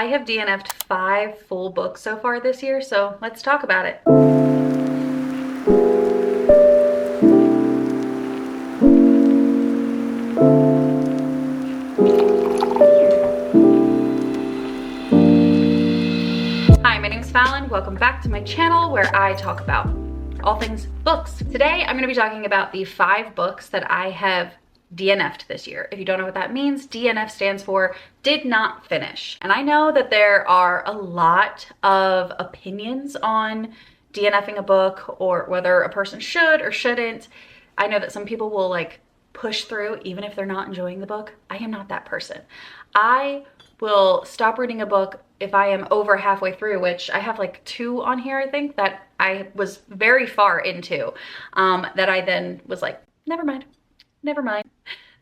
I have DNF'd 5 full books so far this year, so let's talk about it. Hi, my name's Fallon. Welcome back to my channel where I talk about all things books. Today, I'm gonna be talking about the 5 books that I have DNF'd this year. If you don't know what that means, DNF stands for did not finish. And I know that there are a lot of opinions on DNFing a book or whether a person should or shouldn't. I know that some people will like push through even if they're not enjoying the book. I am not that person. I will stop reading a book if I am over halfway through, which I have like 2 on here, I think, that I was very far into, that I then was like, never mind.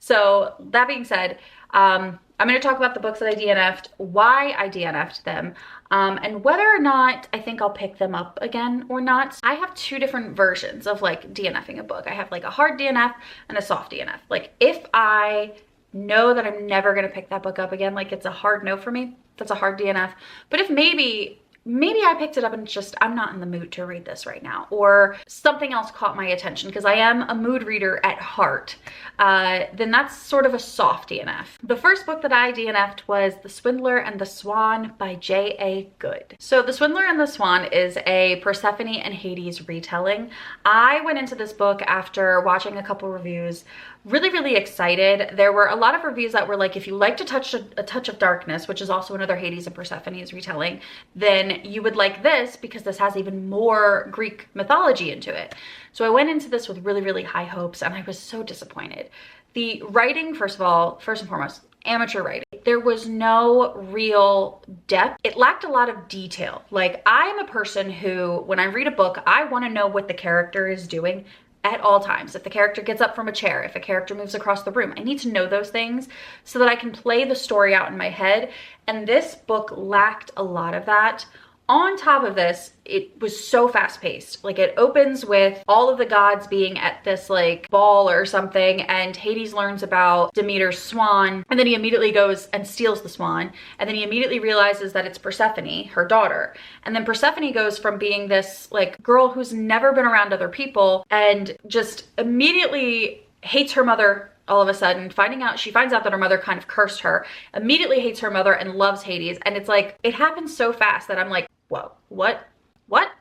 So that being said, I'm going to talk about the books that I DNF'd, why I DNF'd them, and whether or not I think I'll pick them up again or not. I have 2 different versions of like DNFing a book. I have like a hard DNF and a soft DNF. Like if I know that I'm never going to pick that book up again, like it's a hard no for me, that's a hard DNF. But if maybe I picked it up and just, I'm not in the mood to read this right now, or something else caught my attention because I am a mood reader at heart, then that's sort of a soft DNF. The first book that I DNF'd was The Swindler and the Swan by J.A. Good. So The Swindler and the Swan is a Persephone and Hades retelling. I went into this book after watching a couple reviews, really excited. There were a lot of reviews that were like, if you liked a touch of darkness, which is also another Hades and Persephone's retelling, then you would like this because this has even more Greek mythology into it. So I went into this with really high hopes and I was so disappointed. The writing, first and foremost, amateur writing. There was no real depth. It lacked a lot of detail. Like, I'm a person who, when I read a book, I want to know what the character is doing at all times. If the character gets up from a chair, if a character moves across the room, I need to know those things so that I can play the story out in my head. And this book lacked a lot of that. On top of this, it was so fast paced. Like, it opens with all of the gods being at this like ball or something, and Hades learns about Demeter's swan, and then he immediately goes and steals the swan, and then he immediately realizes that it's Persephone, her daughter. And then Persephone goes from being this like girl who's never been around other people and just immediately hates her mother. All of a sudden, she finds out that her mother kind of cursed her, immediately hates her mother and loves Hades. And it's like, it happens so fast that I'm like, whoa, what?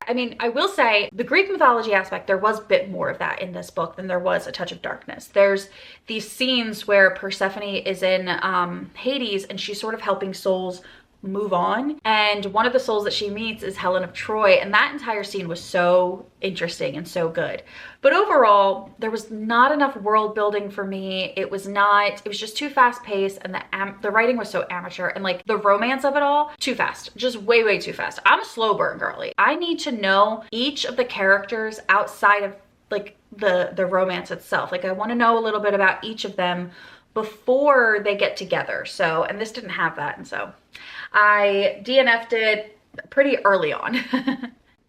I mean, I will say the Greek mythology aspect, there was a bit more of that in this book than there was A Touch of Darkness. There's these scenes where Persephone is in Hades and she's sort of helping souls move on, and one of the souls that she meets is Helen of Troy, and that entire scene was so interesting and so good. But overall, there was not enough world building for me. It was just too fast paced, and the writing was so amateur, and like the romance of it all, too fast, just way too fast. I'm a slow burn girly. I need to know each of the characters outside of like the romance itself. Like, I want to know a little bit about each of them before they get together. So, and this didn't have that, and so I DNF'd it pretty early on.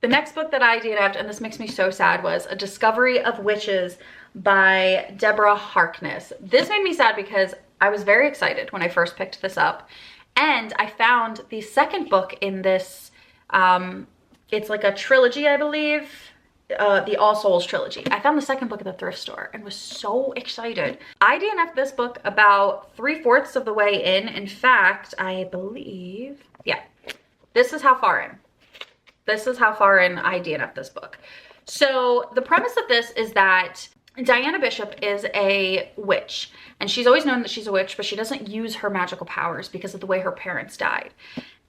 The next book that I DNF'd, and this makes me so sad, was A Discovery of Witches by Deborah Harkness. This made me sad because I was very excited when I first picked this up, and I found the second book in this, it's like a trilogy, I believe, the All Souls trilogy. I found the second book at the thrift store and was so excited. I DNF'd this book about 3/4 of the way in. In fact, I believe, yeah, this is how far in I DNF'd this book. So the premise of this is that Diana Bishop is a witch, and she's always known that she's a witch, but she doesn't use her magical powers because of the way her parents died.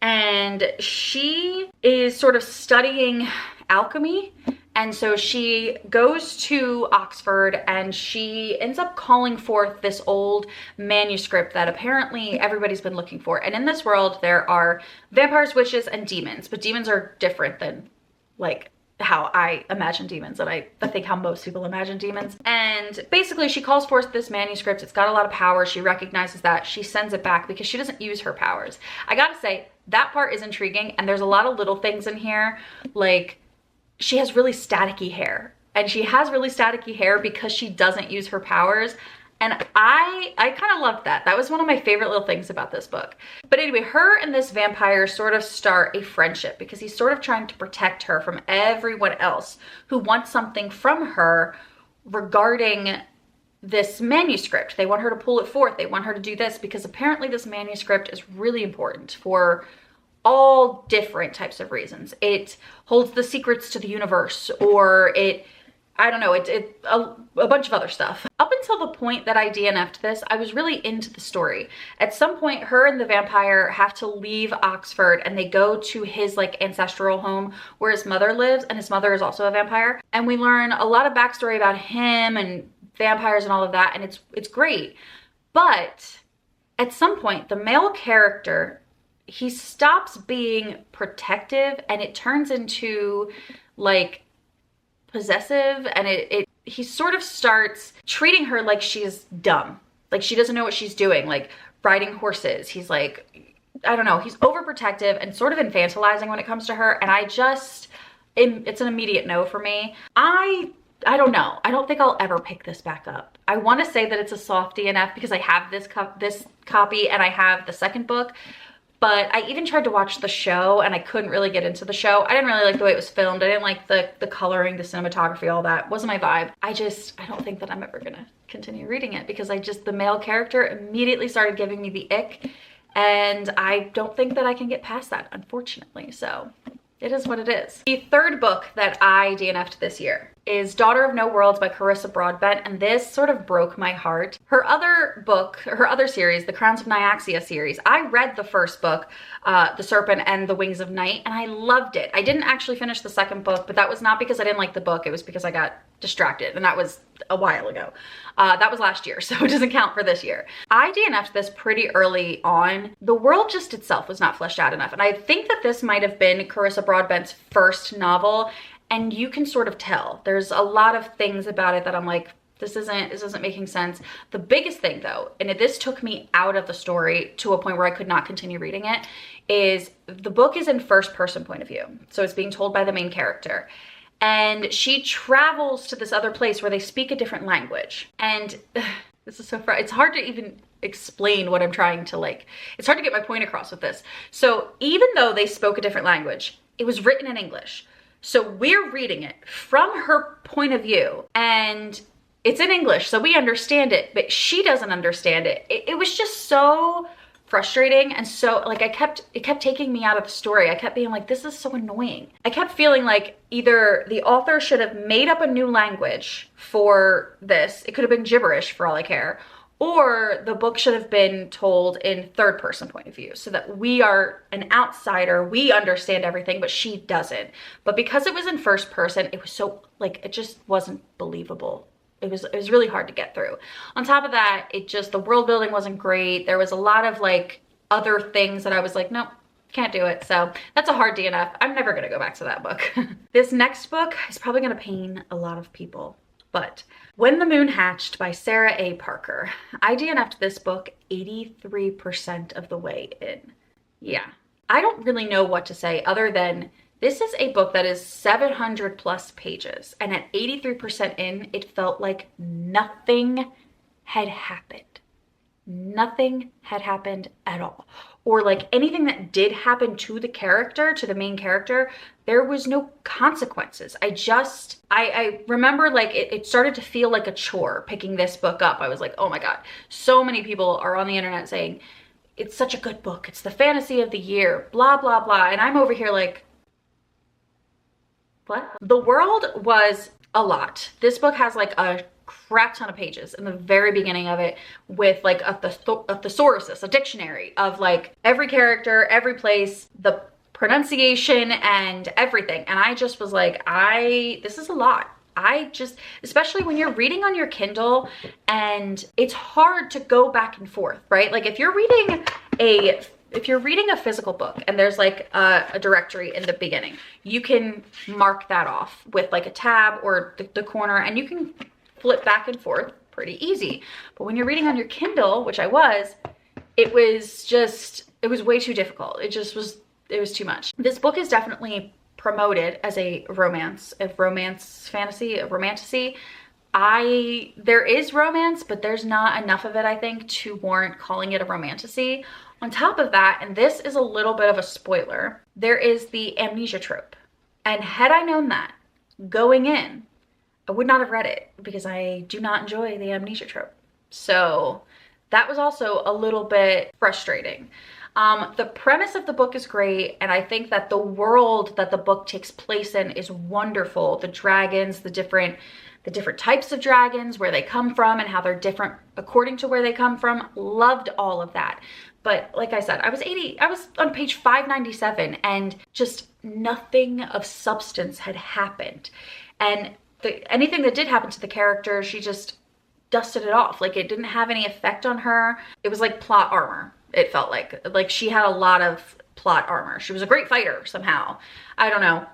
And she is sort of studying alchemy. And so she goes to Oxford and she ends up calling forth this old manuscript that apparently everybody's been looking for. And in this world, there are vampires, witches, and demons, but demons are different than like how I imagine demons, and I think how most people imagine demons. And basically she calls forth this manuscript. It's got a lot of power. She recognizes that. She sends it back because she doesn't use her powers. I gotta say, that part is intriguing, and there's a lot of little things in here, like she has really staticky hair, and she has really staticky hair because she doesn't use her powers. And I kind of loved that. That was one of my favorite little things about this book. But anyway, her and this vampire sort of start a friendship because he's sort of trying to protect her from everyone else who wants something from her regarding this manuscript. They want her to pull it forth. They want her to do this because apparently this manuscript is really important for all different types of reasons. It holds the secrets to the universe, or I don't know, a bunch of other stuff. Up until the point that I DNF'd this, I was really into the story. At some point, her and the vampire have to leave Oxford and they go to his like ancestral home where his mother lives, and his mother is also a vampire. And we learn a lot of backstory about him and vampires and all of that, and it's great. But at some point, the male character, he stops being protective and it turns into like possessive, and he sort of starts treating her like she's dumb, like she doesn't know what she's doing, like riding horses. He's like, I don't know, he's overprotective and sort of infantilizing when it comes to her, and it's an immediate no for me. I don't know. I don't think I'll ever pick this back up. I want to say that it's a soft DNF because I have this copy and I have the second book. But I even tried to watch the show and I couldn't really get into the show. I didn't really like the way it was filmed. I didn't like the coloring, the cinematography, all that. Wasn't my vibe. I don't think that I'm ever gonna continue reading it because the male character immediately started giving me the ick. And I don't think that I can get past that, unfortunately. So it is what it is. The third book that I DNF'd this year is Daughter of No Worlds by Carissa Broadbent, and this sort of broke my heart. Her other series, the Crowns of Nyaxia series, I read the first book, The Serpent and the Wings of Night, and I loved it. I didn't actually finish the second book, but that was not because I didn't like the book, it was because I got distracted, and that was a while ago. That was last year, so it doesn't count for this year. I DNF'd this pretty early on. The world just itself was not fleshed out enough, and I think that this might have been Carissa Broadbent's first novel, and you can sort of tell. There's a lot of things about it that I'm like, this isn't making sense. The biggest thing though, and this took me out of the story to a point where I could not continue reading it, is the book is in first person point of view. So it's being told by the main character. And she travels to this other place where they speak a different language. And this is so far, it's hard to even explain what I'm trying to it's hard to get my point across with this. So even though they spoke a different language, it was written in English. So we're reading it from her point of view and it's in English, so we understand it, but she doesn't understand it. It was just so frustrating, and so it kept taking me out of the story. I kept being like, this is so annoying. I kept feeling like either the author should have made up a new language for this. It could have been gibberish for all I care. Or the book should have been told in third person point of view so that we are an outsider, we understand everything, but she doesn't. But because it was in first person, it was so, it just wasn't believable. It was really hard to get through. On top of that, the world building wasn't great. There was a lot of other things that I was like, nope, can't do it. So that's a hard DNF. I'm never gonna go back to that book. This next book is probably gonna pain a lot of people. But When the Moon Hatched by Sarah A. Parker. I DNF'd this book 83% of the way in. Yeah. I don't really know what to say other than this is a book that is 700 plus pages. And at 83% in, it felt like nothing had happened. Nothing had happened at all. Or anything that did happen to the character, to the main character, there was no consequences. I remember it started to feel like a chore picking this book up. I was like, oh my God, so many people are on the internet saying, it's such a good book. It's the fantasy of the year, blah, blah, blah. And I'm over here like, what? The world was a lot. This book has a crap ton of pages in the very beginning of it with a thesaurus, a dictionary of every character, every place, the pronunciation and everything. And I just was like, this is a lot. Especially when you're reading on your Kindle and it's hard to go back and forth, right? If you're reading a physical book and there's a directory in the beginning, you can mark that off with a tab or the corner, and you can flip back and forth pretty easy. But when you're reading on your Kindle, which I was, it was way too difficult. It was too much. This book is definitely promoted as a romance fantasy, a romantasy, there is romance, but there's not enough of it, I think, to warrant calling it a romantasy. On top of that, and this is a little bit of a spoiler, there is the amnesia trope. And had I known that going in, I would not have read it because I do not enjoy the amnesia trope. So that was also a little bit frustrating. The premise of the book is great, and I think that the world that the book takes place in is wonderful. The dragons, the different types of dragons, where they come from and how they're different according to where they come from. Loved all of that. But like I said, I was on page 597 and just nothing of substance had happened. And anything that did happen to the character, she just dusted it off. Like, it didn't have any effect on her. It was like plot armor. It felt like she had a lot of plot armor. She was a great fighter somehow. I don't know.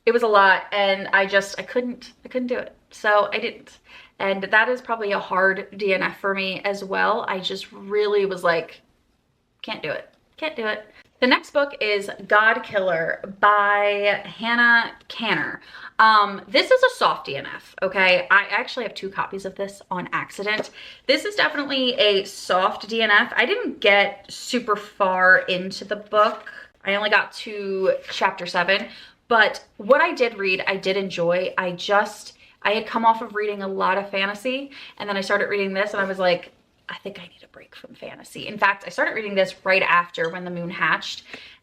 It was a lot, and I couldn't do it. So I didn't. And that is probably a hard DNF for me as well. I just really was like, can't do it. Can't do it. The next book is Godkiller by Hannah Canner. This is a soft DNF, okay? I actually have 2 copies of this on accident. This is definitely a soft DNF. I didn't get super far into the book. I only got to chapter 7, but what I did read, I did enjoy. I had come off of reading a lot of fantasy, and then I started reading this and I was like, I think I need a break from fantasy. In fact, I started reading this right after When the Moon Hatched,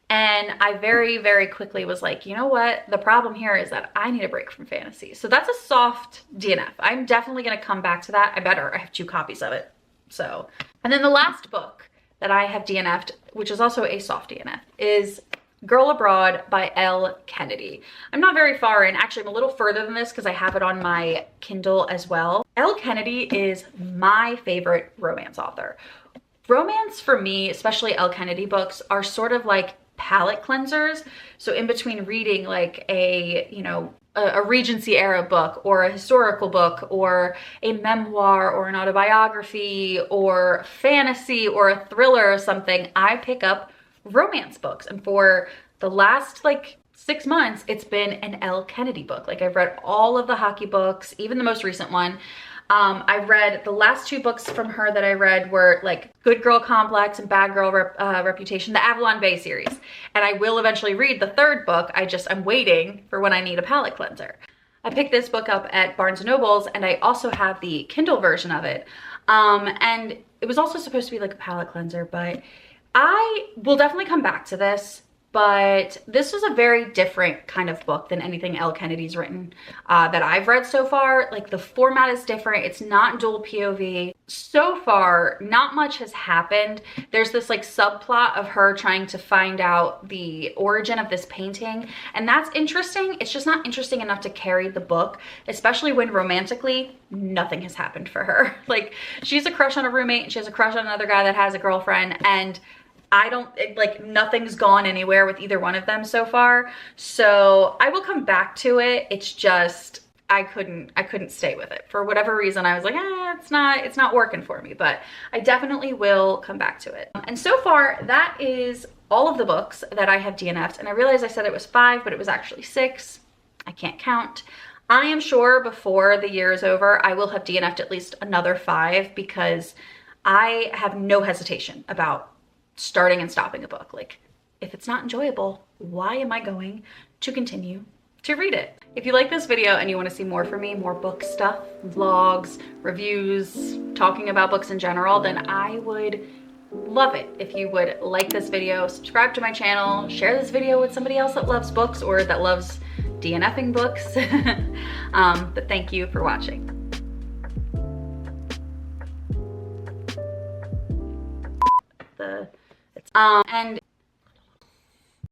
and I very, very quickly was like, you know what? The problem here is that I need a break from fantasy. So that's a soft DNF. I'm definitely gonna come back to that. I have 2 copies of it. So, and then the last book that I have DNF'd, which is also a soft DNF, is Girl Abroad by Elle Kennedy. I'm not very far in. Actually, I'm a little further than this because I have it on my Kindle as well. Elle Kennedy is my favorite romance author. Romance for me, especially Elle Kennedy books, are sort of like palate cleansers. So in between reading like a Regency era book or a historical book or a memoir or an autobiography or fantasy or a thriller or something, I pick up romance books. And for the last like 6 months, it's been an Elle Kennedy book. Like, I've read all of the hockey books, even the most recent one. I read the last 2 books from her that I read were like Good Girl Complex and Bad Girl Reputation, the Avalon Bay series. And I will eventually read the 3rd book. I'm waiting for when I need a palate cleanser. I picked this book up at Barnes & Noble's, and I also have the Kindle version of it. And it was also supposed to be like a palate cleanser, but I will definitely come back to this. But this is a very different kind of book than anything Elle Kennedy's written that I've read so far. Like, the format is different. It's not dual POV. So far, not much has happened. There's this like subplot of her trying to find out the origin of this painting, and that's interesting. It's just not interesting enough to carry the book, especially when romantically nothing has happened for her. Like, she's a crush on a roommate and she has a crush on another guy that has a girlfriend, and nothing's gone anywhere with either one of them so far. So I will come back to it. It's just, I couldn't stay with it. For whatever reason, I was like, it's not working for me, but I definitely will come back to it. And so far, that is all of the books that I have DNF'd. And I realized I said it was 5, but it was actually 6. I can't count. I am sure before the year is over, I will have DNF'd at least another 5, because I have no hesitation about starting and stopping a book. Like, if it's not enjoyable, why am I going to continue to read it? If you like this video and you want to see more from me, more book stuff, vlogs, reviews, talking about books in general, then I would love it if you would like this video, subscribe to my channel, share this video with somebody else that loves books or that loves DNFing books. But thank you for watching. And